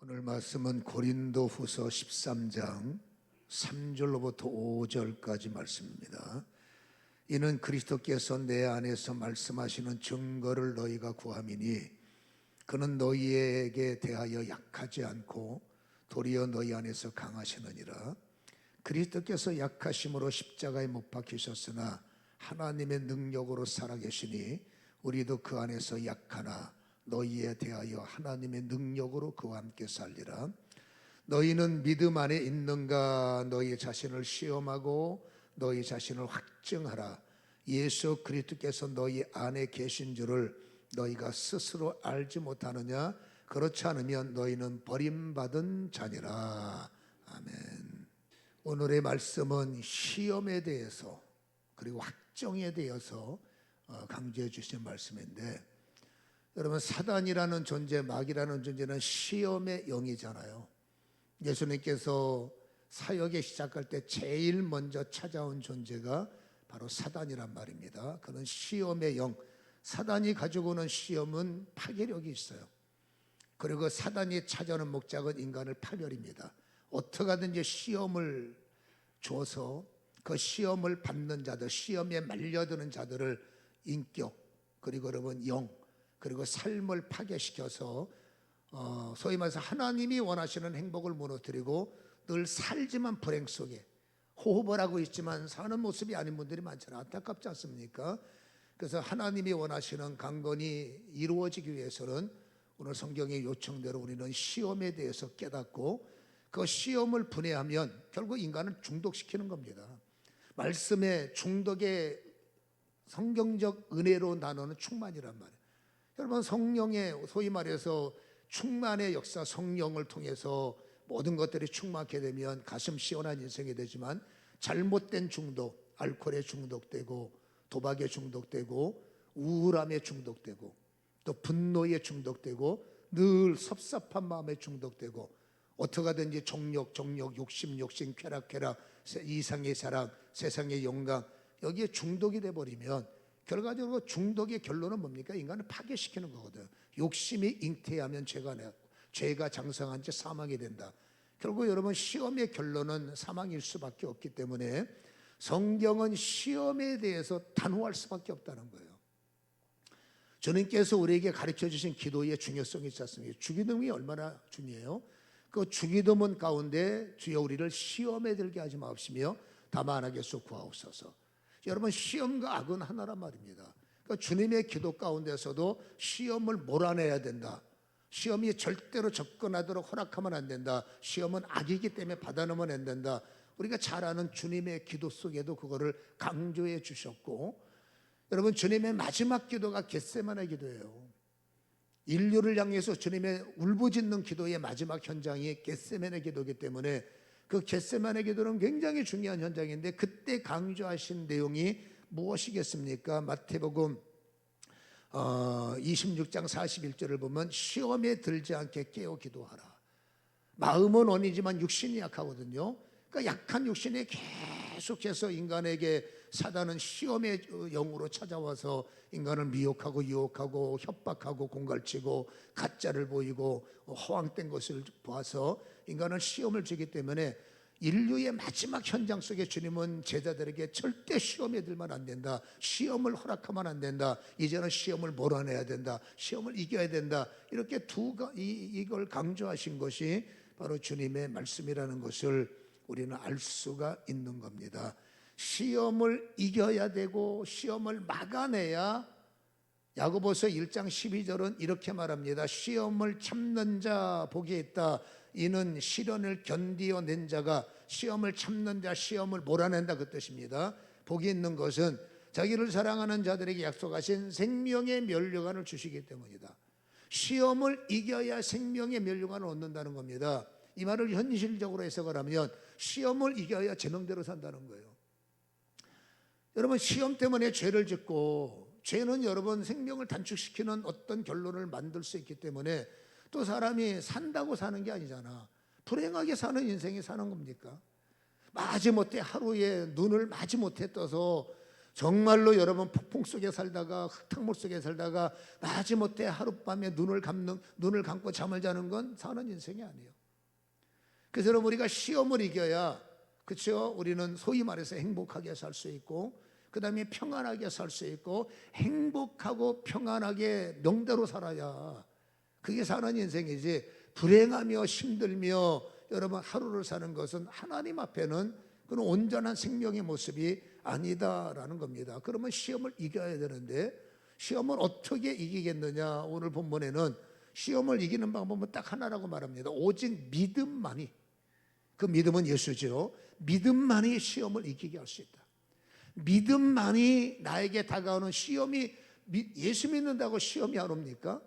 오늘 말씀은 고린도후서 13장 3절로부터 5절까지 말씀입니다. 이는 그리스도께서 내 안에서 말씀하시는 증거를 너희가 구함이니 그는 너희에게 대하여 약하지 않고 도리어 너희 안에서 강하시느니라. 그리스도께서 약하심으로 십자가에 못 박히셨으나 하나님의 능력으로 살아계시니 우리도 그 안에서 약하나 너희에 대하여 하나님의 능력으로 그와 함께 살리라. 너희는 믿음 안에 있는가? 너희 자신을 시험하고 너희 자신을 확증하라. 예수 그리스도께서 너희 안에 계신 줄을 너희가 스스로 알지 못하느냐? 그렇지 않으면 너희는 버림받은 자니라. 아멘. 오늘의 말씀은 시험에 대해서 그리고 확정에 대해서 강조해 주신 말씀인데, 여러분, 사단이라는 존재, 마귀라는 존재는 시험의 영이잖아요. 예수님께서 사역에 시작할 때 제일 먼저 찾아온 존재가 바로 사단이란 말입니다. 그는 시험의 영, 사단이 가지고 오는 시험은 파괴력이 있어요. 그리고 사단이 찾아오는 목적은 인간을 파멸입니다. 어떻게 하든지 시험을 줘서 그 시험을 받는 자들, 시험에 말려드는 자들을 인격, 그리고 여러분 영, 그리고 삶을 파괴시켜서 소위 말해서 하나님이 원하시는 행복을 무너뜨리고 늘 살지만 불행 속에 호흡을 하고 있지만 사는 모습이 아닌 분들이 많잖아요. 안타깝지 않습니까? 그래서 하나님이 원하시는 강건이 이루어지기 위해서는 오늘 성경의 요청대로 우리는 시험에 대해서 깨닫고 그 시험을 분해하면 결국 인간을 중독시키는 겁니다. 말씀의 중독의 성경적 은혜로 단어는 충만이란 말이에요. 여러분, 성령의 소위 말해서 충만의 역사, 성령을 통해서 모든 것들이 충만하게 되면 가슴 시원한 인생이 되지만 잘못된 중독, 알코올에 중독되고 도박에 중독되고 우울함에 중독되고 또 분노에 중독되고 늘 섭섭한 마음에 중독되고 어떻게 하든지 정욕, 욕심, 쾌락, 이상의 사랑, 세상의 영광, 여기에 중독이 돼버리면 결과적으로 중독의 결론은 뭡니까? 인간을 파괴시키는 거거든요. 욕심이 잉태하면 죄가 장성한 채 사망이 된다. 결국 여러분, 시험의 결론은 사망일 수밖에 없기 때문에 성경은 시험에 대해서 단호할 수밖에 없다는 거예요. 주님께서 우리에게 가르쳐 주신 기도의 중요성이 있지 않습니까? 주기도문이 얼마나 중요해요? 그 주기도문 가운데 주여 우리를 시험에 들게 하지 마옵시며 다만 악에서 구하옵소서. 여러분, 시험과 악은 하나란 말입니다. 그러니까 주님의 기도 가운데서도 시험을 몰아내야 된다. 시험이 절대로 접근하도록 허락하면 안 된다. 시험은 악이기 때문에 받아놓으면 안 된다. 우리가 잘 아는 주님의 기도 속에도 그거를 강조해 주셨고, 여러분, 주님의 마지막 기도가 겟세마네 기도예요. 인류를 향해서 주님의 울부짖는 기도의 마지막 현장이 겟세마네 기도이기 때문에 그 겟세마네 기도는 굉장히 중요한 현장인데, 그때 강조하신 내용이 무엇이겠습니까? 마태복음 26장 41절을 보면 시험에 들지 않게 깨어 기도하라. 마음은 원이지만 육신이 약하거든요. 그러니까 약한 육신이 계속해서 인간에게 사단은 시험의 영으로 찾아와서 인간을 미혹하고 유혹하고 협박하고 공갈치고 가짜를 보이고 허황된 것을 보아서 인간은 시험을 주기 때문에 인류의 마지막 현장 속에 주님은 제자들에게 절대 시험에 들면 안 된다. 시험을 허락하면 안 된다. 이제는 시험을 몰아내야 된다. 시험을 이겨야 된다. 이렇게 이걸 강조하신 것이 바로 주님의 말씀이라는 것을 우리는 알 수가 있는 겁니다. 시험을 이겨야 되고 시험을 막아내야, 야고보서 1장 12절은 이렇게 말합니다. 시험을 참는 자 복이 있다. 이는 시련을 견디어낸 자가, 시험을 참는 자, 시험을 몰아낸다, 그 뜻입니다. 복이 있는 것은 자기를 사랑하는 자들에게 약속하신 생명의 면류관을 주시기 때문이다. 시험을 이겨야 생명의 면류관을 얻는다는 겁니다. 이 말을 현실적으로 해석을 하면 시험을 이겨야 제명대로 산다는 거예요. 여러분, 시험 때문에 죄를 짓고, 죄는 여러분 생명을 단축시키는 어떤 결론을 만들 수 있기 때문에, 또 사람이 산다고 사는 게 아니잖아. 불행하게 사는 인생이 사는 겁니까? 마지못해 하루에 눈을 마지못해 떠서 정말로 여러분 폭풍 속에 살다가 흙탕물 속에 살다가 마지못해 하룻밤에 눈을 감고 잠을 자는 건 사는 인생이 아니에요. 그래서 여러분 우리가 시험을 이겨야, 그렇죠? 우리는 소위 말해서 행복하게 살 수 있고, 그 다음에 평안하게 살 수 있고, 행복하고 평안하게 명대로 살아야 그게 사는 인생이지, 불행하며 힘들며 여러분 하루를 사는 것은 하나님 앞에는 그런 온전한 생명의 모습이 아니다라는 겁니다. 그러면 시험을 이겨야 되는데, 시험을 어떻게 이기겠느냐? 오늘 본문에는 시험을 이기는 방법은 딱 하나라고 말합니다. 오직 믿음만이, 그 믿음은 예수죠. 믿음만이 시험을 이기게 할 수 있다. 믿음만이 나에게 다가오는 시험이, 예수 믿는다고 시험이 안 옵니까?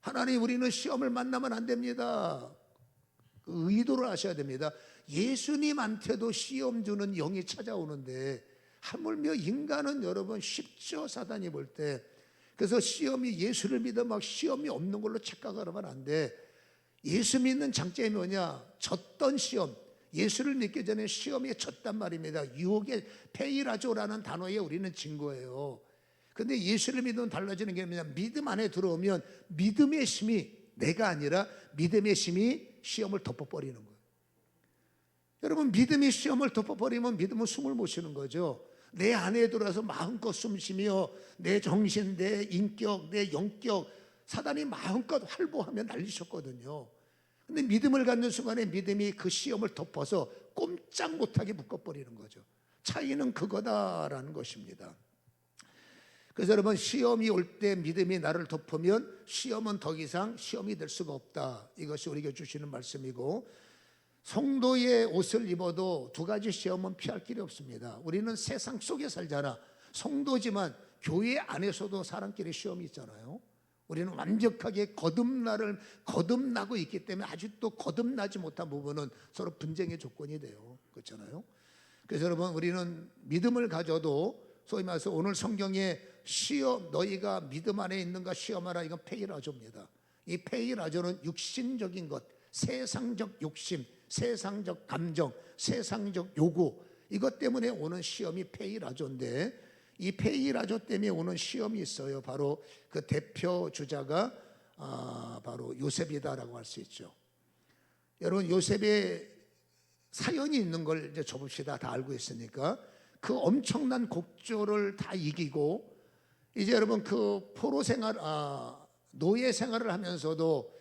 하나님, 우리는 시험을 만나면 안 됩니다. 그 의도를 하셔야 됩니다. 예수님한테도 시험 주는 영이 찾아오는데 하물며 인간은 여러분 쉽죠, 사단이 볼 때. 그래서 시험이, 예수를 믿어 막 시험이 없는 걸로 착각하면 안 돼. 예수 믿는 장점이 뭐냐? 졌던 시험, 예수를 믿기 전에 시험에 졌단 말입니다. 유혹의 페이라조라는 단어에 우리는 진 거예요. 근데 예수를 믿으면 달라지는 게 뭐냐? 믿음 안에 들어오면 믿음의 힘이, 내가 아니라 믿음의 힘이 시험을 덮어버리는 거예요. 여러분, 믿음이 시험을 덮어버리면 믿음은 숨을 못 쉬는 거죠. 내 안에 들어와서 마음껏 숨쉬며 내 정신, 내 인격, 내 영격, 사단이 마음껏 활보하며 난리쳤거든요. 근데 믿음을 갖는 순간에 믿음이 그 시험을 덮어서 꼼짝 못하게 묶어버리는 거죠. 차이는 그거다라는 것입니다. 그래서 여러분, 시험이 올 때 믿음이 나를 덮으면 시험은 더 이상 시험이 될 수가 없다. 이것이 우리에게 주시는 말씀이고, 성도의 옷을 입어도 두 가지 시험은 피할 길이 없습니다. 우리는 세상 속에 살잖아. 성도지만 교회 안에서도 사람끼리 시험이 있잖아요. 우리는 완벽하게 거듭나고 있기 때문에 아직도 거듭나지 못한 부분은 서로 분쟁의 조건이 돼요. 그렇잖아요. 그래서 여러분, 우리는 믿음을 가져도 소위 말해서 오늘 성경에 시험, 너희가 믿음 안에 있는가 시험하라, 이건 페이라조입니다. 이 페이라조는 육신적인 것, 세상적 욕심, 세상적 감정, 세상적 요구, 이것 때문에 오는 시험이 페이라조인데, 이 페이라조 때문에 오는 시험이 있어요. 바로 그 대표 주자가 바로 요셉이다라고 할 수 있죠. 여러분, 요셉의 사연이 있는 걸 이제 접읍시다. 다 알고 있으니까. 그 엄청난 곡조를 다 이기고 이제 여러분 그 포로 생활, 노예 생활을 하면서도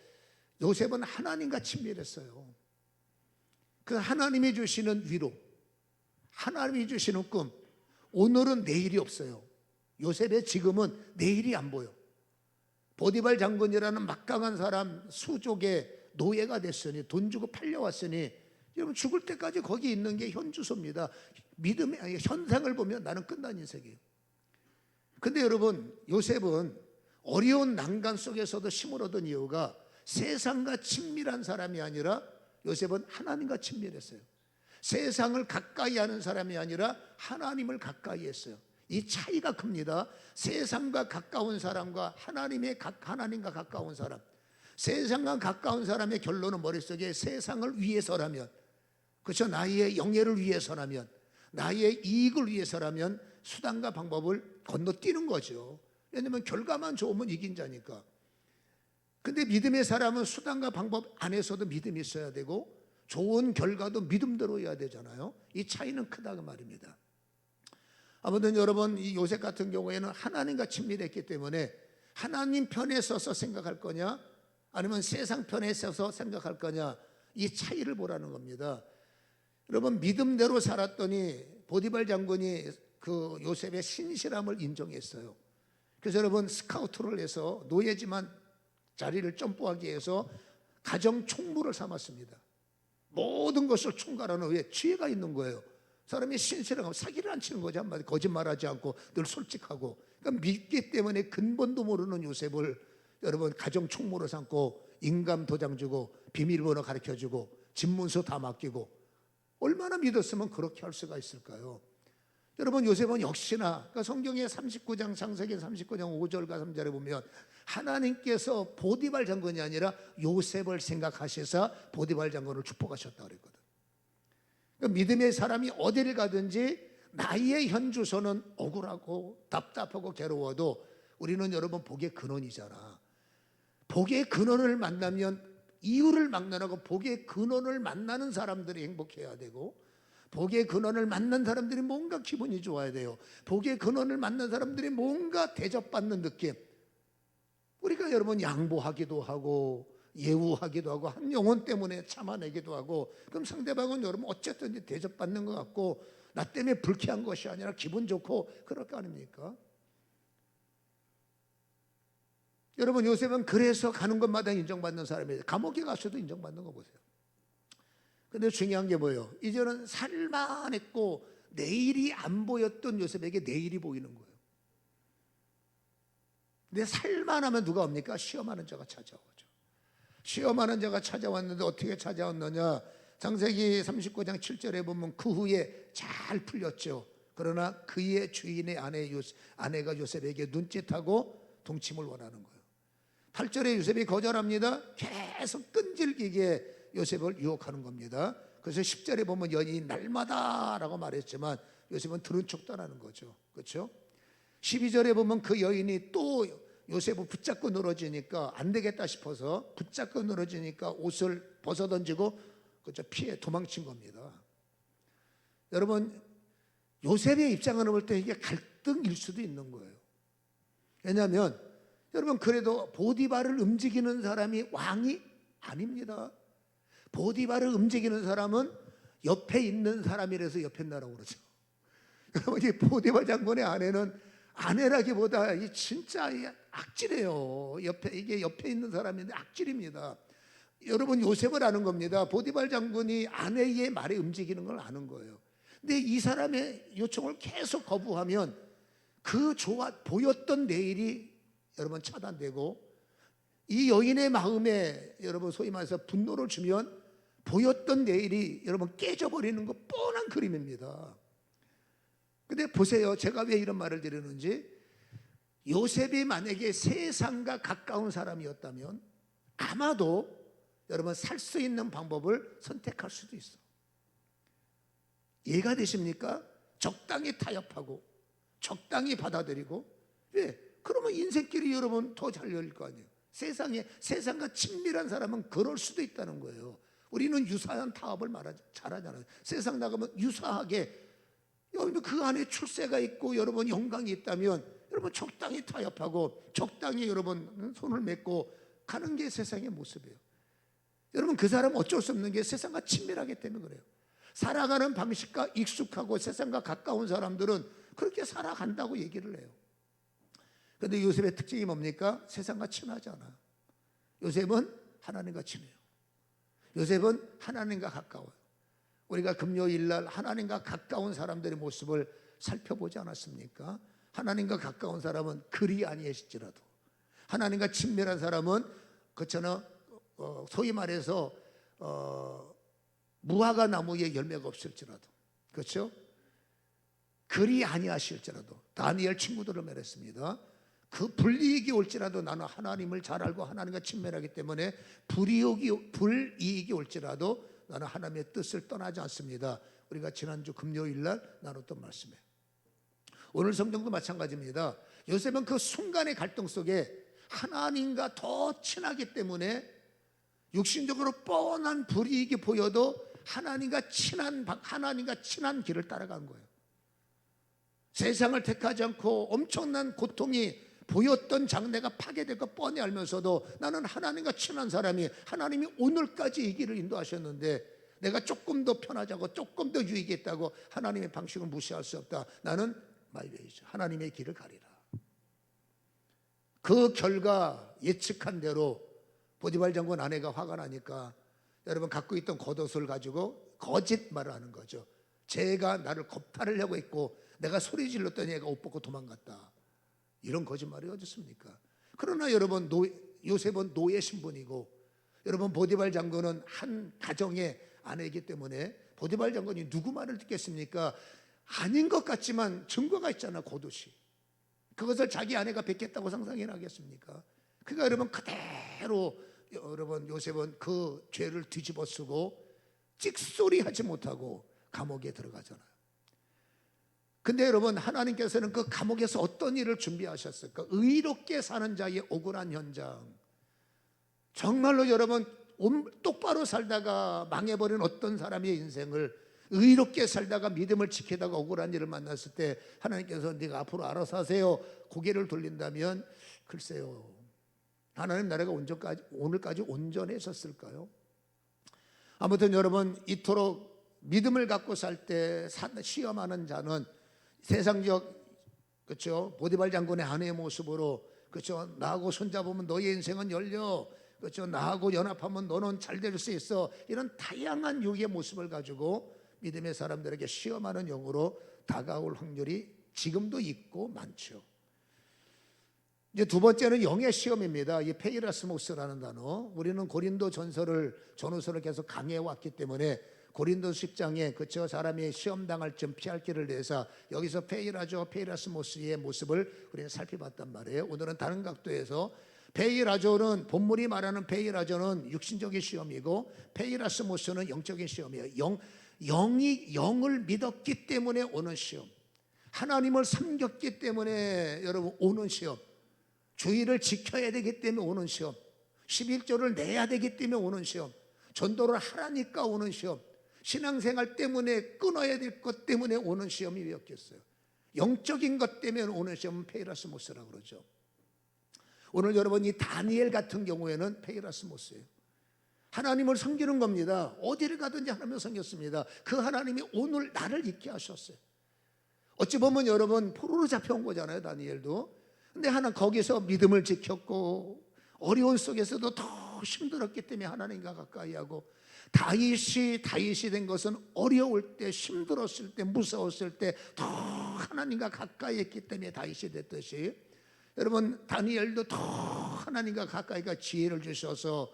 요셉은 하나님과 친밀했어요. 그 하나님이 주시는 위로, 하나님이 주시는 꿈, 오늘은 내일이 없어요. 요셉의 지금은 내일이 안 보여. 보디발 장군이라는 막강한 사람 수족의 노예가 됐으니, 돈 주고 팔려왔으니, 여러분 죽을 때까지 거기 있는 게 현주소입니다. 믿음의 현상을 보면 나는 끝난 인생이에요. 근데 여러분, 요셉은 어려운 난간 속에서도 힘을 얻은 이유가 세상과 친밀한 사람이 아니라 요셉은 하나님과 친밀했어요. 세상을 가까이 하는 사람이 아니라 하나님을 가까이 했어요. 이 차이가 큽니다. 세상과 가까운 사람과 하나님과 가까운 사람. 세상과 가까운 사람의 결론은 머릿속에 세상을 위해서라면, 그렇죠? 나의 영예를 위해서라면, 나의 이익을 위해서라면 수단과 방법을 건너뛰는 거죠. 왜냐하면 결과만 좋으면 이긴 자니까. 근데 믿음의 사람은 수단과 방법 안에서도 믿음이 있어야 되고 좋은 결과도 믿음대로 해야 되잖아요. 이 차이는 크다고 말입니다. 아무튼 여러분, 이 요셉 같은 경우에는 하나님과 친밀했기 때문에 하나님 편에 서서 생각할 거냐 아니면 세상 편에 서서 생각할 거냐, 이 차이를 보라는 겁니다. 여러분, 믿음대로 살았더니 보디발 장군이 그 요셉의 신실함을 인정했어요. 그래서 여러분, 스카우트를 해서 노예지만 자리를 점프하기 위해서 가정 총무를 삼았습니다. 모든 것을 총괄하는, 왜? 지혜가 있는 거예요. 사람이 신실하고 사기를 안 치는 거죠. 한마디 거짓말하지 않고 늘 솔직하고. 그러니까 믿기 때문에 근본도 모르는 요셉을 여러분 가정 총무로 삼고 인감 도장 주고 비밀번호 가르쳐주고 집문서 다 맡기고, 얼마나 믿었으면 그렇게 할 수가 있을까요? 여러분, 요셉은 역시나 그러니까 성경의 39장, 창세기 39장 5절과 3절에 보면 하나님께서 보디발 장군이 아니라 요셉을 생각하셔서 보디발 장군을 축복하셨다고 그랬거든. 그러니까 믿음의 사람이 어디를 가든지 나의 현 주소는 억울하고 답답하고 괴로워도 우리는 여러분 복의 근원이잖아. 복의 근원을 만나면 이유를 막론하고 복의 근원을 만나는 사람들이 행복해야 되고, 복의 근원을 만난 사람들이 뭔가 기분이 좋아야 돼요. 복의 근원을 만난 사람들이 뭔가 대접받는 느낌. 우리가 여러분 양보하기도 하고 예우하기도 하고 한 영혼 때문에 참아내기도 하고, 그럼 상대방은 여러분 어쨌든 대접받는 것 같고 나 때문에 불쾌한 것이 아니라 기분 좋고 그럴 거 아닙니까? 여러분 요셉은 그래서 가는 곳마다 인정받는 사람이에요. 감옥에 가서도 인정받는 거 보세요. 근데 중요한 게 뭐예요? 이제는 살만했고 내일이 안 보였던 요셉에게 내일이 보이는 거예요. 근데 살만하면 누가 옵니까? 시험하는 자가 찾아오죠. 시험하는 자가 찾아왔는데 어떻게 찾아왔느냐? 창세기 39장 7절에 보면 그 후에 잘 풀렸죠. 그러나 그의 주인의 아내가 요셉에게 눈짓하고 동침을 원하는 거예요. 8절에 요셉이 거절합니다. 계속 끈질기게 요셉을 유혹하는 겁니다. 그래서 10절에 보면 여인이 날마다 라고 말했지만 요셉은 들은 척도 안 하는 거죠. 그렇죠? 12절에 보면 그 여인이 또 요셉을 붙잡고 늘어지니까 안 되겠다 싶어서 붙잡고 늘어지니까 옷을 벗어던지고 그렇죠? 피해 도망친 겁니다. 여러분 요셉의 입장을 볼 때 이게 갈등일 수도 있는 거예요. 왜냐하면 여러분 그래도 보디발을 움직이는 사람이 왕이 아닙니다. 보디발을 움직이는 사람은 옆에 있는 사람이라서 옆에 나라고 그러죠. 여러분 이 보디발 장군의 아내는 아내라기보다 이 진짜 악질이에요. 이게 옆에 있는 사람인데 악질입니다. 여러분 요셉을 아는 겁니다. 보디발 장군이 아내의 말에 움직이는 걸 아는 거예요. 근데 이 사람의 요청을 계속 거부하면 그 보였던 내일이 여러분 차단되고, 이 여인의 마음에 여러분 소위 말해서 분노를 주면 보였던 내일이 여러분 깨져버리는 거 뻔한 그림입니다. 근데 보세요. 제가 왜 이런 말을 드리는지, 요셉이 만약에 세상과 가까운 사람이었다면 아마도 여러분 살 수 있는 방법을 선택할 수도 있어. 이해가 되십니까? 적당히 타협하고 적당히 받아들이고. 왜? 그러면 인생길이 여러분 더 잘 열릴 거 아니에요. 세상과 친밀한 사람은 그럴 수도 있다는 거예요. 우리는 유사한 타협을 잘하잖아요. 세상 나가면 유사하게 여러분 그 안에 출세가 있고 여러분 영광이 있다면 여러분 적당히 타협하고 적당히 여러분 손을 맺고 가는 게 세상의 모습이에요. 여러분 그 사람은 어쩔 수 없는 게 세상과 친밀하기 때문에 그래요. 살아가는 방식과 익숙하고 세상과 가까운 사람들은 그렇게 살아간다고 얘기를 해요. 그런데 요셉의 특징이 뭡니까? 세상과 친하지 않아요. 요셉은 하나님과 친해요. 요셉은 하나님과 가까워요. 우리가 금요일 날 하나님과 가까운 사람들의 모습을 살펴보지 않았습니까? 하나님과 가까운 사람은 그리 아니하실지라도, 하나님과 친밀한 사람은 그렇잖아, 소위 말해서 무화과 나무에 열매가 없을지라도, 그렇죠? 그리 아니하실지라도, 다니엘 친구들을 말했습니다. 그 불이익이 올지라도 나는 하나님을 잘 알고 하나님과 친밀하기 때문에 불이익이 올지라도 나는 하나님의 뜻을 떠나지 않습니다. 우리가 지난주 금요일 날 나눴던 말씀이에요. 오늘 성경도 마찬가지입니다. 요셉은 그 순간의 갈등 속에 하나님과 더 친하기 때문에 육신적으로 뻔한 불이익이 보여도 하나님과 친한 길을 따라간 거예요. 세상을 택하지 않고 엄청난 고통이 보였던 장래가 파괴될 것 뻔히 알면서도 나는 하나님과 친한 사람이, 하나님이 오늘까지 이 길을 인도하셨는데 내가 조금 더 편하자고 조금 더 유익이 있다고 하나님의 방식을 무시할 수 없다. 나는 마이웨이죠. 하나님의 길을 가리라. 그 결과 예측한 대로 보디발 장군 아내가 화가 나니까 여러분 갖고 있던 겉옷을 가지고 거짓말을 하는 거죠. 쟤가 나를 겁탈하려고 했고 내가 소리 질렀더니 얘가 옷 벗고 도망갔다. 이런 거짓말이 어디 있습니까? 그러나 여러분 요셉은 노예 신분이고 여러분 보디발 장군은 한 가정의 아내이기 때문에 보디발 장군이 누구 말을 듣겠습니까? 아닌 것 같지만 증거가 있잖아, 겉옷이. 그것을 자기 아내가 뵙겠다고 상상해 나겠습니까? 그러니까 여러분 그대로 여러분 요셉은 그 죄를 뒤집어 쓰고 찍소리 하지 못하고 감옥에 들어가잖아요. 근데 여러분, 하나님께서는 그 감옥에서 어떤 일을 준비하셨을까? 의롭게 사는 자의 억울한 현장. 정말로 여러분, 똑바로 살다가 망해버린 어떤 사람의 인생을 의롭게 살다가 믿음을 지키다가 억울한 일을 만났을 때 하나님께서 네가 앞으로 알아서 하세요, 고개를 돌린다면, 글쎄요, 하나님 나라가 오늘까지 온전해졌을까요? 아무튼 여러분, 이토록 믿음을 갖고 살 때 시험하는 자는 세상적, 그렇죠, 보디발 장군의 아내의 모습으로, 그렇죠, 나하고 손잡으면 너의 인생은 열려, 그렇죠, 나하고 연합하면 너는 잘 될 수 있어, 이런 다양한 유의 모습을 가지고 믿음의 사람들에게 시험하는 영으로 다가올 확률이 지금도 있고 많죠. 이제 두 번째는 영의 시험입니다. 이 페이라스모스라는 단어, 우리는 고린도 전후서를 계속 강해해 왔기 때문에 고린도 10장에 그쵸, 사람이 시험 당할 점 피할 길을 내서 여기서 페이라스모스의 모습을 우리는 살펴봤단 말이에요. 오늘은 다른 각도에서 페이라조는, 본문이 말하는 페이라조는 육신적인 시험이고 페이라스모스는 영적인 시험이에요. 영을 믿었기 때문에 오는 시험, 하나님을 섬겼기 때문에 여러분 오는 시험, 주의를 지켜야 되기 때문에 오는 시험, 11조를 내야 되기 때문에 오는 시험, 전도를 하라니까 오는 시험, 신앙생활 때문에 끊어야 될 것 때문에 오는 시험이 왜였겠어요? 영적인 것 때문에 오는 시험은 페이라스모스라고 그러죠. 오늘 여러분, 이 다니엘 같은 경우에는 페이라스모스예요. 하나님을 섬기는 겁니다. 어디를 가든지 하나님을 섬겼습니다. 그 하나님이 오늘 나를 있게 하셨어요. 어찌 보면 여러분, 포로로 잡혀온 거잖아요, 다니엘도. 근데 거기서 믿음을 지켰고 어려운 속에서도 더 힘들었기 때문에 하나님과 가까이 하고, 다윗이 된 것은 어려울 때, 힘들었을 때, 무서웠을 때 더 하나님과 가까이 했기 때문에 다윗이 됐듯이, 여러분 다니엘도 더 하나님과 가까이가 지혜를 주셔서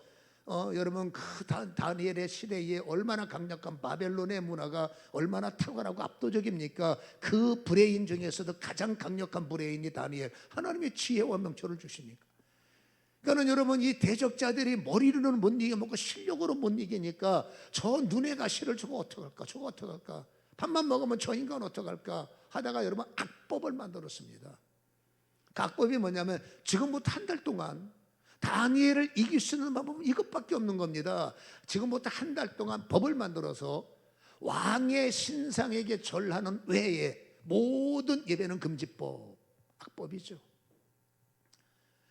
여러분 그 다니엘의 시대에 얼마나 강력한 바벨론의 문화가 얼마나 탁월하고 압도적입니까? 그 브레인 중에서도 가장 강력한 브레인이 다니엘, 하나님의 지혜와 명철을 주시니까. 그러니까 여러분, 이 대적자들이 머리로는 못 이겨먹고 실력으로 못 이기니까 저 눈에 가시를 저거 어떡할까, 저거 어떡할까, 밥만 먹으면 저 인간 어떡할까 하다가 여러분 악법을 만들었습니다. 그 악법이 뭐냐면 지금부터 한 달 동안 다니엘을 이길 수 있는 방법은 이것밖에 없는 겁니다. 지금부터 한 달 동안 법을 만들어서 왕의 신상에게 절하는 외에 모든 예배는 금지법, 악법이죠.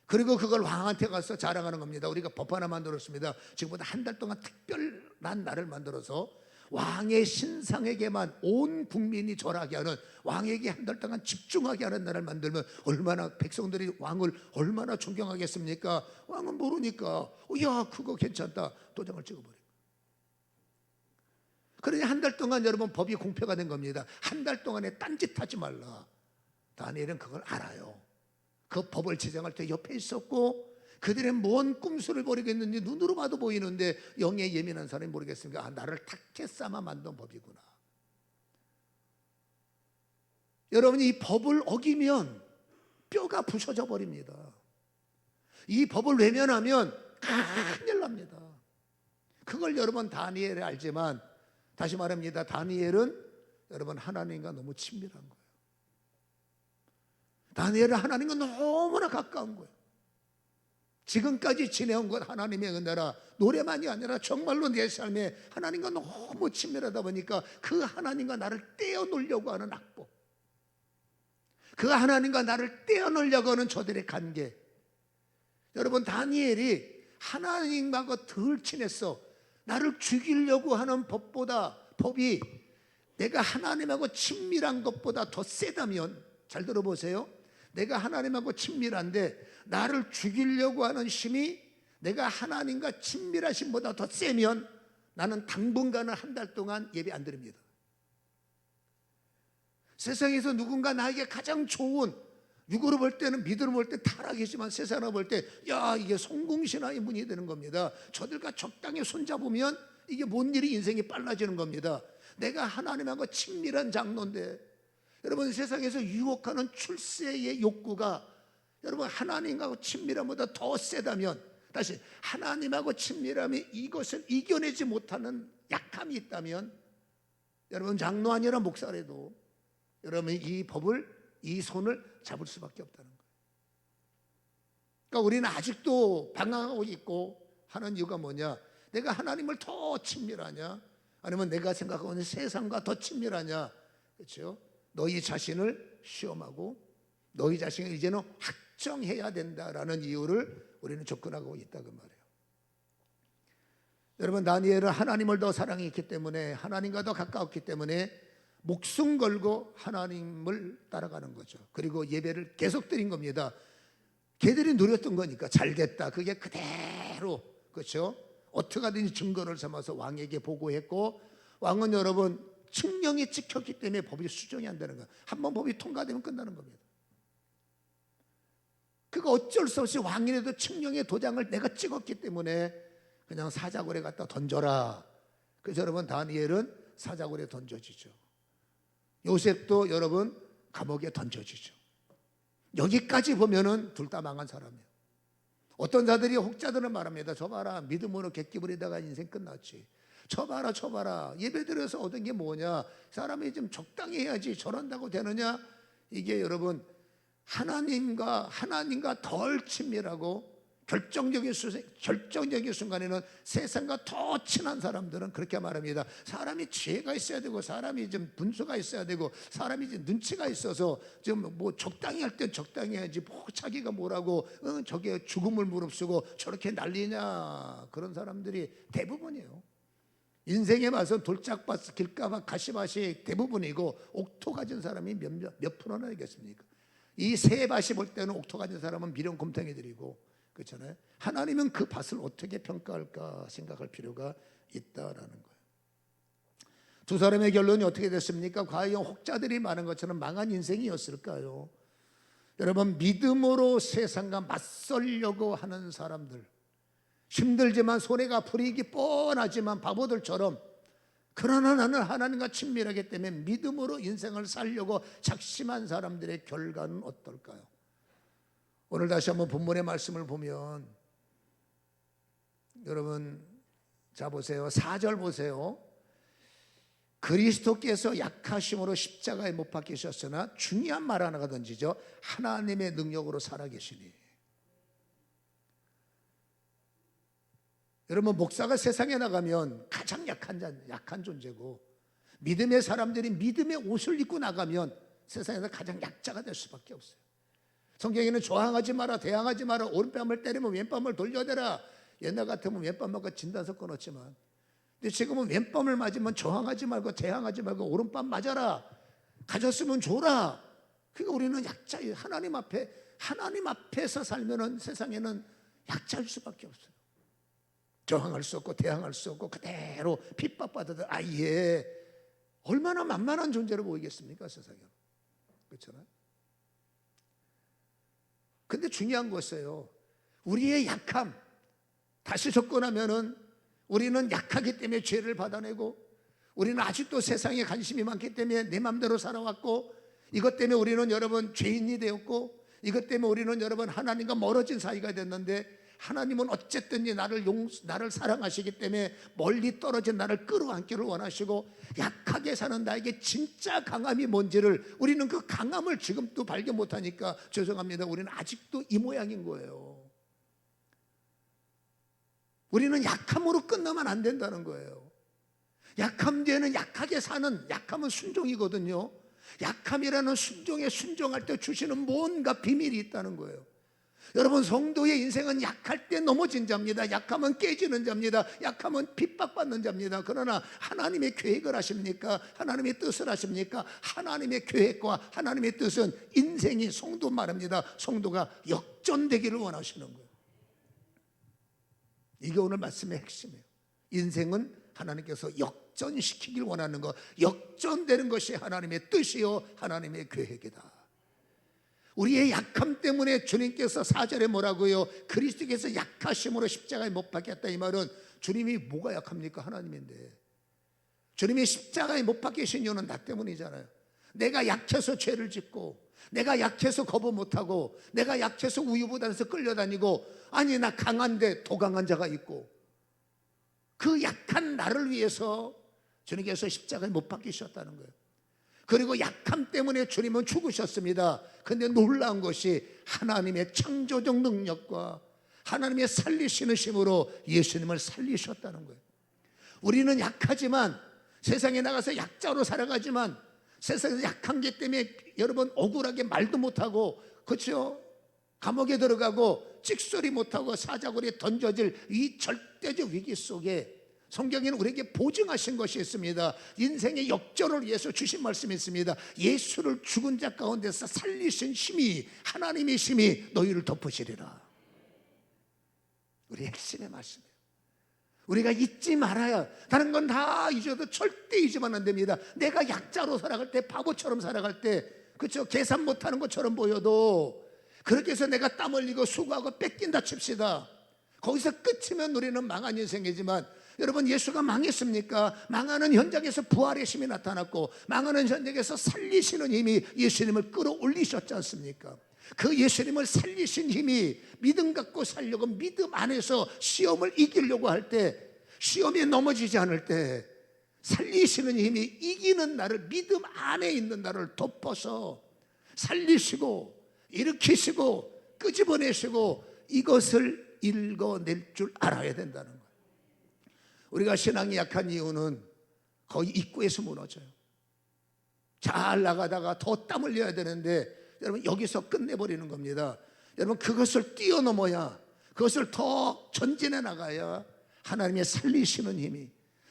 그리고 그걸 왕한테 가서 자랑하는 겁니다. 우리가 법 하나 만들었습니다. 지금부터 한 달 동안 특별한 날을 만들어서 왕의 신상에게만 온 국민이 절하게 하는, 왕에게 한 달 동안 집중하게 하는 날을 만들면 얼마나 백성들이 왕을 얼마나 존경하겠습니까? 왕은 모르니까 야 그거 괜찮다, 도장을 찍어버려요. 그러니 한 달 동안 여러분 법이 공표가 된 겁니다. 한 달 동안에 딴짓하지 말라. 다니엘은 그걸 알아요. 그 법을 제정할 때 옆에 있었고, 그들의 뭔 꼼수를 벌이겠는지 눈으로 봐도 보이는데 영에 예민한 사람이 모르겠습니까? 아, 나를 탁해 삼아 만든 법이구나. 여러분이 이 법을 어기면 뼈가 부서져 버립니다. 이 법을 외면하면 큰일 납니다. 그걸 여러분 다니엘이 알지만, 다시 말합니다, 다니엘은 여러분 하나님과 너무 친밀한 거예요. 다니엘은 하나님과 너무나 가까운 거예요. 지금까지 지내온 것 하나님의 은혜라, 노래만이 아니라 정말로 내 삶에 하나님과 너무 친밀하다 보니까 그 하나님과 나를 떼어놓으려고 하는 악법, 그 하나님과 나를 떼어놓으려고 하는 저들의 관계, 여러분 다니엘이 하나님과 덜 친했어. 나를 죽이려고 하는 법이 내가 하나님하고 친밀한 것보다 더 세다면, 잘 들어보세요, 내가 하나님하고 친밀한데 나를 죽이려고 하는 힘이 내가 하나님과 친밀하심보다 더 세면 나는 당분간은 한 달 동안 예배 안 드립니다. 세상에서 누군가 나에게 가장 좋은, 육으로 볼 때는, 믿음으로 볼 때 타락이지만 세상으로 볼 때 야 이게 성공신화의 문이 되는 겁니다. 저들과 적당히 손잡으면 이게 뭔 일이 인생이 빨라지는 겁니다. 내가 하나님하고 친밀한 장로인데, 여러분 세상에서 유혹하는 출세의 욕구가 여러분 하나님하고 친밀함보다 더 세다면, 다시 하나님하고 친밀함이 이것을 이겨내지 못하는 약함이 있다면, 여러분 장로 아니라 목사라도 여러분 이 법을, 이 손을 잡을 수밖에 없다는 거예요. 그러니까 우리는 아직도 방황하고 있고 하는 이유가 뭐냐? 내가 하나님을 더 친밀하냐? 아니면 내가 생각하는 세상과 더 친밀하냐? 그렇죠? 너희 자신을 시험하고 너희 자신을 이제는 확정해야 된다라는 이유를 우리는 접근하고 있다 그 말이에요. 여러분 다니엘은 하나님을 더 사랑했기 때문에, 하나님과 더 가까웠기 때문에 목숨 걸고 하나님을 따라가는 거죠. 그리고 예배를 계속 드린 겁니다. 걔들이 누렸던 거니까 잘 됐다. 그게 그대로, 그렇죠? 어떻게 하든지 증거를 삼아서 왕에게 보고했고, 왕은 여러분 칙령이 찍혔기 때문에 법이 수정이 안 되는 거예요. 한번 법이 통과되면 끝나는 겁니다. 그거 어쩔 수 없이 왕이라도 칙령의 도장을 내가 찍었기 때문에 그냥 사자굴에 갖다 던져라. 그래서 여러분 다니엘은 사자굴에 던져지죠. 요셉도 여러분 감옥에 던져지죠. 여기까지 보면은 둘 다 망한 사람이에요. 어떤 자들이 혹자들은 말합니다. 저 봐라, 믿음으로 객기 부리다가 인생 끝났지. 저 봐라, 저 봐라, 예배 드려서 얻은 게 뭐냐, 사람이 좀 적당히 해야지 저런다고 되느냐. 이게 여러분 하나님과 덜 친밀하고 결정적인 순간에는 세상과 더 친한 사람들은 그렇게 말합니다. 사람이 지혜가 있어야 되고, 사람이 좀 분수가 있어야 되고, 사람이 좀 눈치가 있어서 좀 뭐 적당히 할 땐 적당히 해야지, 뭐 자기가 뭐라고 저게 죽음을 무릅쓰고 저렇게 난리냐. 그런 사람들이 대부분이에요. 인생에 와서 돌짝밭, 길가밭, 가시밭이 대부분이고, 옥토 가진 사람이 몇 프로나 되겠습니까? 이 새 밭이 볼 때는 옥토 가진 사람은 미련 곰탕이들이고, 그렇잖아요. 하나님은 그 밭을 어떻게 평가할까 생각할 필요가 있다라는 거예요. 두 사람의 결론이 어떻게 됐습니까? 과연 혹자들이 말한 것처럼 망한 인생이었을까요? 여러분 믿음으로 세상과 맞서려고 하는 사람들, 힘들지만 손해가 불이익이 뻔하지만 바보들처럼, 그러나 나는 하나님과 친밀하기 때문에 믿음으로 인생을 살려고 작심한 사람들의 결과는 어떨까요? 오늘 다시 한번 본문의 말씀을 보면, 여러분 자 보세요. 4절 보세요. 그리스도께서 약하심으로 십자가에 못 박히셨으나, 중요한 말 하나가 던지죠. 하나님의 능력으로 살아계시니. 여러분 목사가 세상에 나가면 가장 약한 존재고, 믿음의 사람들이 믿음의 옷을 입고 나가면 세상에서 가장 약자가 될 수밖에 없어요. 성경에는 저항하지 마라, 대항하지 마라, 오른뺨을 때리면 왼뺨을 돌려대라. 옛날 같으면 왼뺨 맞고 진단서 끊었지만, 근데 지금은 왼뺨을 맞으면 저항하지 말고 대항하지 말고 오른뺨 맞아라. 가졌으면 줘라. 그러니까 우리는 약자예요. 하나님 앞에서 살면은 세상에는 약자일 수밖에 없어요. 저항할 수 없고 대항할 수 없고 그대로 핍박받아도 아예 얼마나 만만한 존재로 보이겠습니까, 세상에. 그렇잖아요. 근데 중요한 것이에요. 우리의 약함, 다시 접근하면은 우리는 약하기 때문에 죄를 받아내고, 우리는 아직도 세상에 관심이 많기 때문에 내 마음대로 살아왔고, 이것 때문에 우리는 여러분 죄인이 되었고, 이것 때문에 우리는 여러분 하나님과 멀어진 사이가 됐는데, 하나님은 어쨌든지 나를 사랑하시기 때문에 멀리 떨어진 나를 끌어안기를 원하시고, 약하게 사는 나에게 진짜 강함이 뭔지를, 우리는 그 강함을 지금도 발견 못하니까 죄송합니다, 우리는 아직도 이 모양인 거예요. 우리는 약함으로 끝나면 안 된다는 거예요. 약함 뒤에는 약하게 사는, 약함은 순종이거든요. 약함이라는 순종에 순종할 때 주시는 뭔가 비밀이 있다는 거예요. 여러분 성도의 인생은 약할 때 넘어진 자입니다. 약하면 깨지는 자입니다. 약하면 핍박받는 자입니다. 그러나 하나님의 계획을 하십니까? 하나님의 뜻을 하십니까? 하나님의 계획과 하나님의 뜻은 인생이, 성도 말합니다, 성도가 역전되기를 원하시는 거예요. 이게 오늘 말씀의 핵심이에요. 인생은 하나님께서 역전시키길 원하는 것, 역전되는 것이 하나님의 뜻이요 하나님의 계획이다. 우리의 약함 때문에 주님께서 4절에 뭐라고요? 그리스도께서 약하심으로 십자가에 못 박혔다. 이 말은 주님이 뭐가 약합니까? 하나님인데. 주님이 십자가에 못 박히신 이유는 나 때문이잖아요. 내가 약해서 죄를 짓고, 내가 약해서 거부 못하고, 내가 약해서 우유부단해서 끌려다니고, 아니 나 강한데 더 강한 자가 있고, 그 약한 나를 위해서 주님께서 십자가에 못 박히셨다는 거예요. 그리고 약함 때문에 주님은 죽으셨습니다. 근데 놀라운 것이 하나님의 창조적 능력과 하나님의 살리시는 힘으로 예수님을 살리셨다는 거예요. 우리는 약하지만, 세상에 나가서 약자로 살아가지만, 세상에서 약한 게 때문에 여러분 억울하게 말도 못하고, 그렇죠? 감옥에 들어가고 찍소리 못하고 사자굴에 던져질 이 절대적 위기 속에 성경에는 우리에게 보증하신 것이 있습니다. 인생의 역전을 위해서 주신 말씀이 있습니다. 예수를 죽은 자 가운데서 살리신 힘이, 하나님의 힘이 너희를 덮으시리라. 우리 핵심의 말씀이에요. 우리가 잊지 말아야, 다른 건 다 잊어도 절대 잊으면 안 됩니다. 내가 약자로 살아갈 때, 바보처럼 살아갈 때, 그렇죠? 계산 못하는 것처럼 보여도, 그렇게 해서 내가 땀 흘리고 수고하고 뺏긴다 칩시다. 거기서 끝이면 우리는 망한 인생이지만, 여러분, 예수가 망했습니까? 망하는 현장에서 부활의 힘이 나타났고, 망하는 현장에서 살리시는 힘이 예수님을 끌어올리셨지 않습니까? 그 예수님을 살리신 힘이 믿음 갖고 살려고, 믿음 안에서 시험을 이기려고 할 때, 시험에 넘어지지 않을 때 살리시는 힘이 이기는 나를, 믿음 안에 있는 나를 덮어서 살리시고 일으키시고 끄집어내시고 이것을 읽어낼 줄 알아야 된다는 거예요. 우리가 신앙이 약한 이유는 거의 입구에서 무너져요. 잘 나가다가 더 땀 흘려야 되는데 여러분 여기서 끝내버리는 겁니다. 여러분 그것을 뛰어넘어야, 그것을 더 전진해 나가야 하나님의 살리시는 힘이,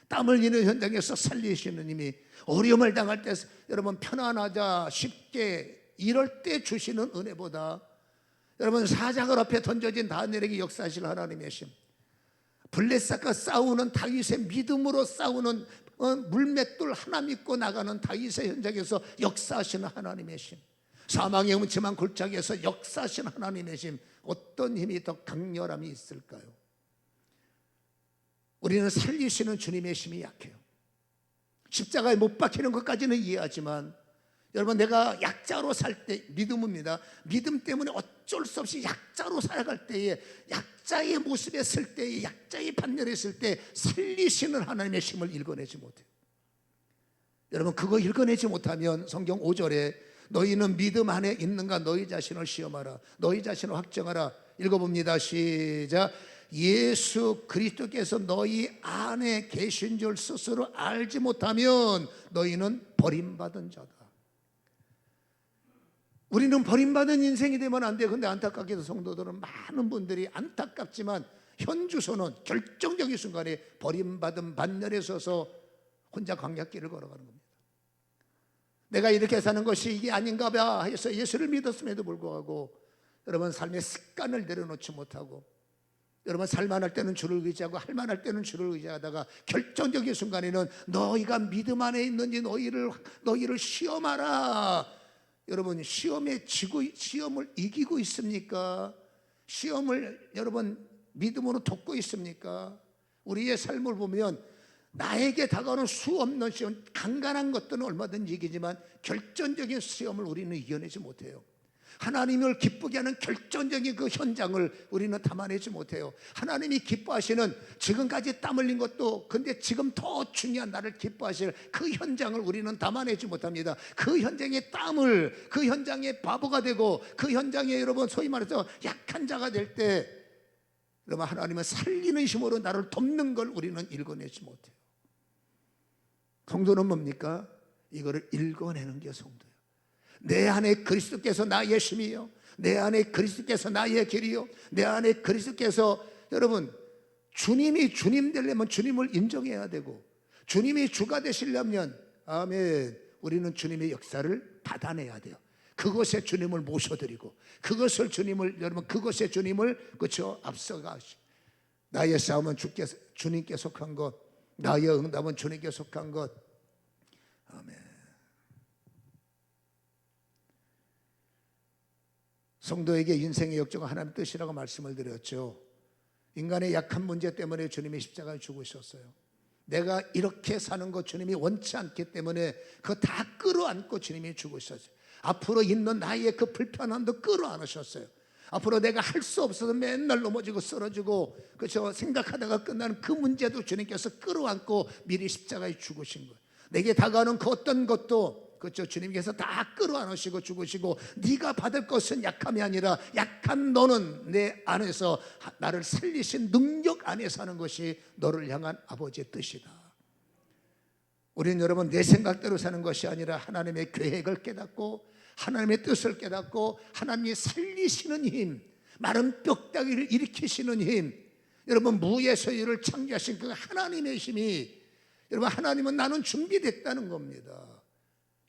땀 흘리는 현장에서 살리시는 힘이, 어려움을 당할 때 여러분 편안하자 쉽게 이럴 때 주시는 은혜보다, 여러분 사자굴 앞에 던져진 다니엘에게 역사하실 하나님의 힘, 블레셋과 싸우는 다윗의 믿음으로 싸우는 물맷돌 하나 믿고 나가는 다윗의 현장에서 역사하시는 하나님의 힘, 사망의 음침한 골짜기에서 역사하시는 하나님의 힘, 어떤 힘이 더 강렬함이 있을까요? 우리는 살리시는 주님의 힘이 약해요. 십자가에 못 박히는 것까지는 이해하지만, 여러분 내가 약자로 살 때, 믿음입니다. 믿음 때문에 어쩔 수 없이 약자로 살아갈 때에, 약자의 모습에 설 때에, 약자의 판결에 설 때 살리시는 하나님의 힘을 읽어내지 못해요. 여러분 그거 읽어내지 못하면 성경 5절에 너희는 믿음 안에 있는가 너희 자신을 시험하라, 너희 자신을 확정하라. 읽어봅니다. 시작. 예수 그리스도께서 너희 안에 계신 줄 스스로 알지 못하면 너희는 버림받은 자다. 우리는 버림받은 인생이 되면 안 돼요. 근데 안타깝게도 성도들은, 많은 분들이 안타깝지만 현주소는 결정적인 순간에 버림받은 반열에 서서 혼자 광야길을 걸어가는 겁니다. 내가 이렇게 사는 것이 이게 아닌가 봐 해서 예수를 믿었음에도 불구하고 여러분 삶의 습관을 내려놓지 못하고, 여러분 살만할 때는 주를 의지하고 할만할 때는 주를 의지하다가 결정적인 순간에는 너희가 믿음 안에 있는지 너희를 시험하라. 여러분 시험을 이기고 있습니까? 시험을 여러분 믿음으로 돕고 있습니까? 우리의 삶을 보면 나에게 다가오는 수없는 시험, 간간한 것들은 얼마든지 이기지만 결정적인 시험을 우리는 이겨내지 못해요. 하나님을 기쁘게 하는 결정적인 그 현장을 우리는 담아내지 못해요. 하나님이 기뻐하시는, 지금까지 땀 흘린 것도, 근데 지금 더 중요한 나를 기뻐하실 그 현장을 우리는 담아내지 못합니다. 그 현장의 땀을, 그 현장의 바보가 되고, 그 현장에 여러분 소위 말해서 약한 자가 될 때, 여러분 하나님은 살리는 힘으로 나를 돕는 걸 우리는 읽어내지 못해요. 성도는 뭡니까? 이거를 읽어내는 게 성도예요. 내 안에 그리스도께서 나의 힘이요, 내 안에 그리스도께서 나의 길이요, 내 안에 그리스도께서, 여러분 주님이 주님 되려면 주님을 인정해야 되고, 주님이 주가 되시려면, 아멘, 우리는 주님의 역사를 받아내야 돼요. 그것에 주님을 모셔드리고, 그것을 주님을, 여러분 그것에 주님을, 그렇죠, 앞서가시. 나의 싸움은 주님께 속한 것, 나의 응답은 주님께 속한 것. 아멘. 성도에게 인생의 역정은 하나님의 뜻이라고 말씀을 드렸죠. 인간의 약한 문제 때문에 주님이 십자가에 죽으셨어요. 내가 이렇게 사는 것 주님이 원치 않기 때문에 그거 다 끌어안고 주님이 죽으셨어요. 앞으로 있는 나의 그 불편함도 끌어안으셨어요. 앞으로 내가 할 수 없어서 맨날 넘어지고 쓰러지고, 그렇죠, 생각하다가 끝나는 그 문제도 주님께서 끌어안고 미리 십자가에 죽으신 거예요. 내게 다가오는 그 어떤 것도 그렇죠? 주님께서 다 끌어안으시고 죽으시고 네가 받을 것은 약함이 아니라 약한 너는 내 안에서 나를 살리신 능력 안에 사는 것이 너를 향한 아버지의 뜻이다. 우리는 여러분 내 생각대로 사는 것이 아니라 하나님의 계획을 깨닫고 하나님의 뜻을 깨닫고 하나님이 살리시는 힘, 마른 뼈다귀를 일으키시는 힘, 여러분 무의 소유를 창조하신 그 하나님의 힘이, 여러분 하나님은 나는 준비됐다는 겁니다.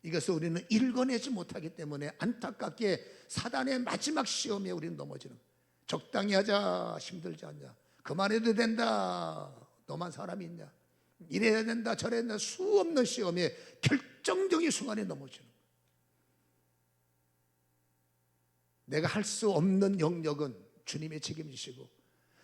이것을 우리는 읽어내지 못하기 때문에 안타깝게 사단의 마지막 시험에 우리는 넘어지는 거예요. 적당히 하자, 힘들지 않냐, 그만해도 된다, 너만 사람이 있냐, 이래야 된다 저래야 된다, 수 없는 시험에 결정적인 순간에 넘어지는 거예요. 내가 할 수 없는 영역은 주님의 책임지시고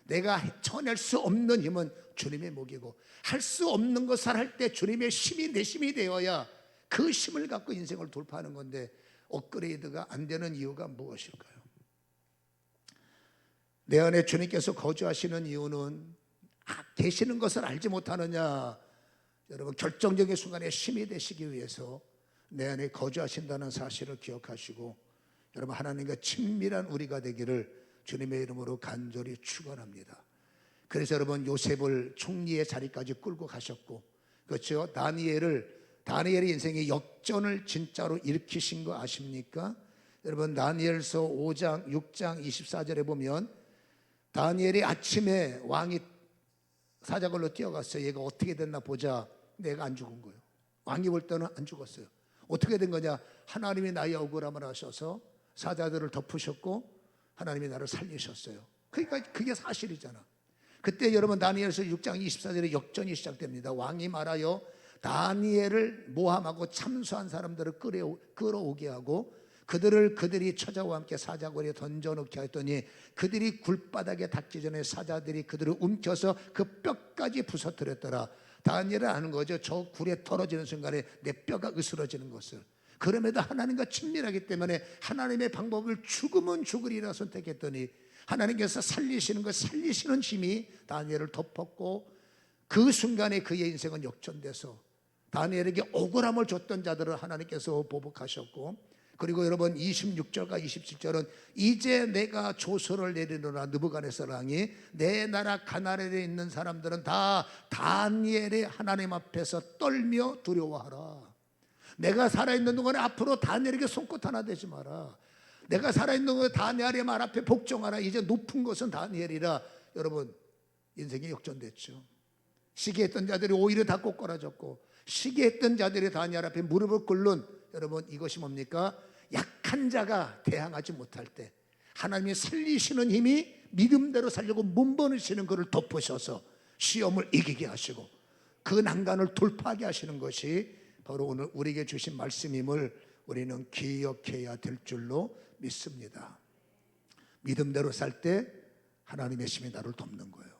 내가 쳐낼 수 없는 힘은 주님의 목이고 할 수 없는 것을 할 때 주님의 힘이 내 힘이 되어야 그 힘을 갖고 인생을 돌파하는 건데 업그레이드가 안 되는 이유가 무엇일까요? 내 안에 주님께서 거주하시는 이유는 계시는 것을 알지 못하느냐? 여러분 결정적인 순간에 힘이 되시기 위해서 내 안에 거주하신다는 사실을 기억하시고 여러분 하나님과 친밀한 우리가 되기를 주님의 이름으로 간절히 축원합니다. 그래서 여러분 요셉을 총리의 자리까지 끌고 가셨고, 그렇죠? 다니엘의 인생의 역전을 진짜로 일으키신 거 아십니까? 여러분 다니엘서 5장 6장 24절에 보면 다니엘이 아침에 왕이 사자굴로 뛰어갔어요. 얘가 어떻게 됐나 보자. 내가 안 죽은 거예요. 왕이 볼 때는 안 죽었어요. 어떻게 된 거냐? 하나님이 나의 억울함을 하셔서 사자들을 덮으셨고 하나님이 나를 살리셨어요. 그러니까 그게 사실이잖아. 그때 여러분 다니엘서 6장 24절에 역전이 시작됩니다. 왕이 말하여 다니엘을 모함하고 참수한 사람들을 끌어오게 하고 그들이 처자와 함께 사자굴에 던져놓게 했더니 그들이 굴바닥에 닿기 전에 사자들이 그들을 움켜서 그 뼈까지 부서뜨렸더라. 다니엘은 아는 거죠. 저 굴에 떨어지는 순간에 내 뼈가 으스러지는 것을. 그럼에도 하나님과 친밀하기 때문에 하나님의 방법을 죽으면 죽으리라 선택했더니 하나님께서 살리시는 힘이 다니엘을 덮었고 그 순간에 그의 인생은 역전돼서 다니엘에게 억울함을 줬던 자들을 하나님께서 보복하셨고, 그리고 여러분 26절과 27절은 이제 내가 조서를 내리노라. 느부갓네살 왕이 내 나라 가나안에 있는 사람들은 다 다니엘의 하나님 앞에서 떨며 두려워하라. 내가 살아있는 동안에 앞으로 다니엘에게 손끝 하나 대지 마라. 내가 살아있는 동안에 다니엘의 말 앞에 복종하라. 이제 높은 것은 다니엘이라. 여러분 인생이 역전됐죠. 시기했던 자들이 오히려 다 꼬꾸라졌고 시기했던 자들이 다니엘 앞에 무릎을 꿇는, 여러분 이것이 뭡니까? 약한 자가 대항하지 못할 때 하나님이 살리시는 힘이 믿음대로 살려고 몸버리시는 것을 덮으셔서 시험을 이기게 하시고 그 난간을 돌파하게 하시는 것이 바로 오늘 우리에게 주신 말씀임을 우리는 기억해야 될 줄로 믿습니다. 믿음대로 살 때 하나님의 힘이 나를 돕는 거예요.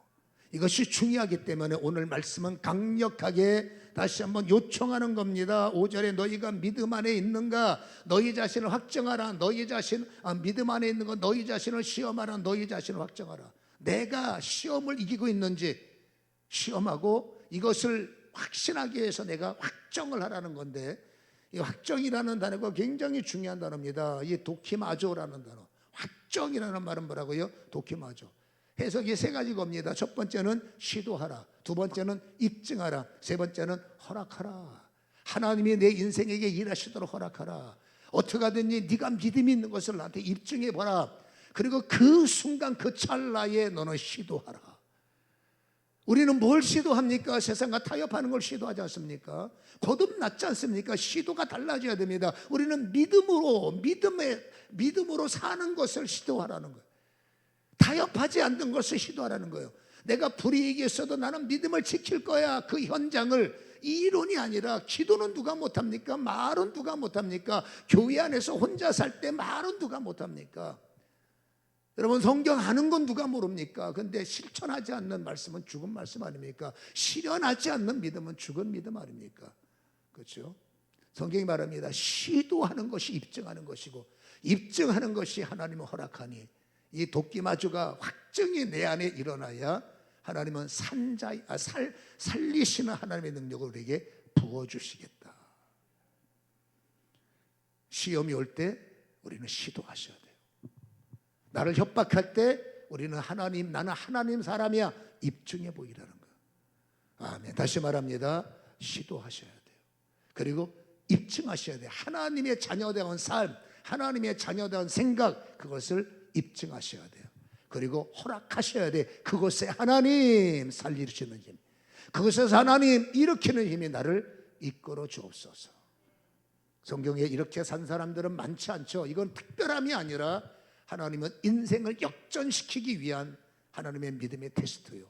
이것이 중요하기 때문에 오늘 말씀은 강력하게 다시 한번 요청하는 겁니다. 5절에 너희가 믿음 안에 있는가? 너희 자신을 확정하라. 믿음 안에 있는 거 너희 자신을 시험하라. 너희 자신을 확정하라. 내가 시험을 이기고 있는지 시험하고 이것을 확신하기 위해서 내가 확정을 하라는 건데, 이 확정이라는 단어가 굉장히 중요한 단어입니다. 이 도키마조라는 단어. 확정이라는 말은 뭐라고요? 도키마조. 해석이 세 가지 겁니다. 첫 번째는 시도하라, 두 번째는 입증하라, 세 번째는 허락하라. 하나님이 내 인생에게 일하시도록 허락하라. 어떻게 하든지 네가 믿음이 있는 것을 나한테 입증해봐라. 그리고 그 순간 그 찰나에 너는 시도하라. 우리는 뭘 시도합니까? 세상과 타협하는 걸 시도하지 않습니까? 거듭났지 않습니까? 시도가 달라져야 됩니다. 우리는 믿음으로 사는 것을 시도하라는 거예요. 타협하지 않는 것을 시도하라는 거예요. 내가 불이익이 있어도 나는 믿음을 지킬 거야. 그 현장을, 이론이 아니라 기도는 누가 못합니까? 말은 누가 못합니까? 교회 안에서 혼자 살 때 말은 누가 못합니까? 여러분 성경 아는 건 누가 모릅니까? 근데 실천하지 않는 말씀은 죽은 말씀 아닙니까? 실현하지 않는 믿음은 죽은 믿음 아닙니까? 그렇죠? 성경이 말합니다. 시도하는 것이 입증하는 것이고 입증하는 것이 하나님을 허락하니 이 도끼마주가 확증이 내 안에 일어나야 하나님은 살리시는 하나님의 능력을 우리에게 부어주시겠다. 시험이 올 때 우리는 시도하셔야 돼요. 나를 협박할 때 우리는 하나님, 나는 하나님 사람이야, 입증해 보이라는 거예요. 아멘. 다시 말합니다. 시도하셔야 돼요. 그리고 입증하셔야 돼요. 하나님의 자녀다운 삶, 하나님의 자녀다운 생각, 그것을 입증하셔야 돼요. 그리고 허락하셔야 돼. 그곳에 하나님 살리시는 힘, 그곳에서 하나님 일으키는 힘이 나를 이끌어 주옵소서. 성경에 이렇게 산 사람들은 많지 않죠. 이건 특별함이 아니라 하나님은 인생을 역전시키기 위한 하나님의 믿음의 테스트요.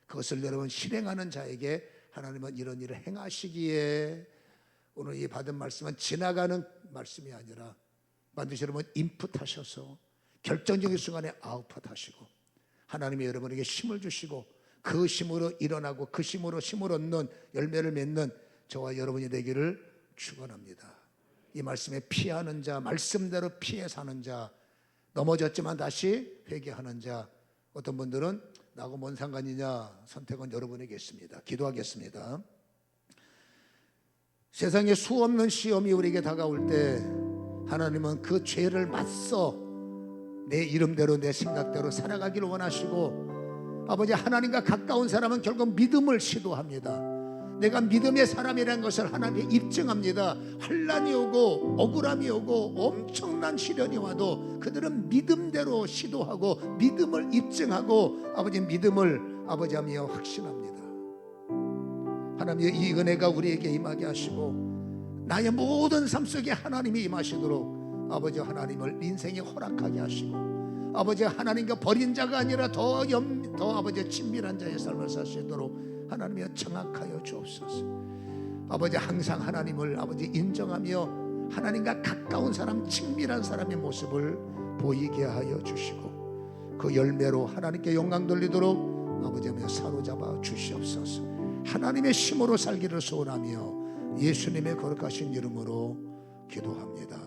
그것을 여러분 실행하는 자에게 하나님은 이런 일을 행하시기에, 오늘 이 받은 말씀은 지나가는 말씀이 아니라 반드시 여러분 인풋하셔서 결정적인 순간에 아웃풋하시고 하나님이 여러분에게 힘을 주시고 그 힘으로 일어나고 그 힘으로 힘을 얻는 열매를 맺는 저와 여러분이 되기를 축원합니다. 이 말씀에 피하는 자, 말씀대로 피해 사는 자, 넘어졌지만 다시 회개하는 자, 어떤 분들은 나하고 뭔 상관이냐, 선택은 여러분에게 있습니다. 기도하겠습니다. 세상에 수없는 시험이 우리에게 다가올 때 하나님은 그 죄를 맞서 내 이름대로 내 생각대로 살아가기를 원하시고, 아버지 하나님과 가까운 사람은 결국 믿음을 시도합니다. 내가 믿음의 사람이라는 것을 하나님께 입증합니다. 환난이 오고 억울함이 오고 엄청난 시련이 와도 그들은 믿음대로 시도하고 믿음을 입증하고 아버지 믿음을 아버지 하며 확신합니다. 하나님의 이 은혜가 우리에게 임하게 하시고 나의 모든 삶 속에 하나님이 임하시도록 아버지 하나님을 인생에 허락하게 하시고, 아버지 하나님과 버린 자가 아니라 더 아버지 친밀한 자의 삶을 사시도록 하나님이여 정확하여 주옵소서. 아버지 항상 하나님을 아버지 인정하며 하나님과 가까운 사람, 친밀한 사람의 모습을 보이게 하여 주시고 그 열매로 하나님께 영광 돌리도록 아버지 하며 사로잡아 주시옵소서. 하나님의 힘으로 살기를 소원하며 예수님의 거룩하신 이름으로 기도합니다.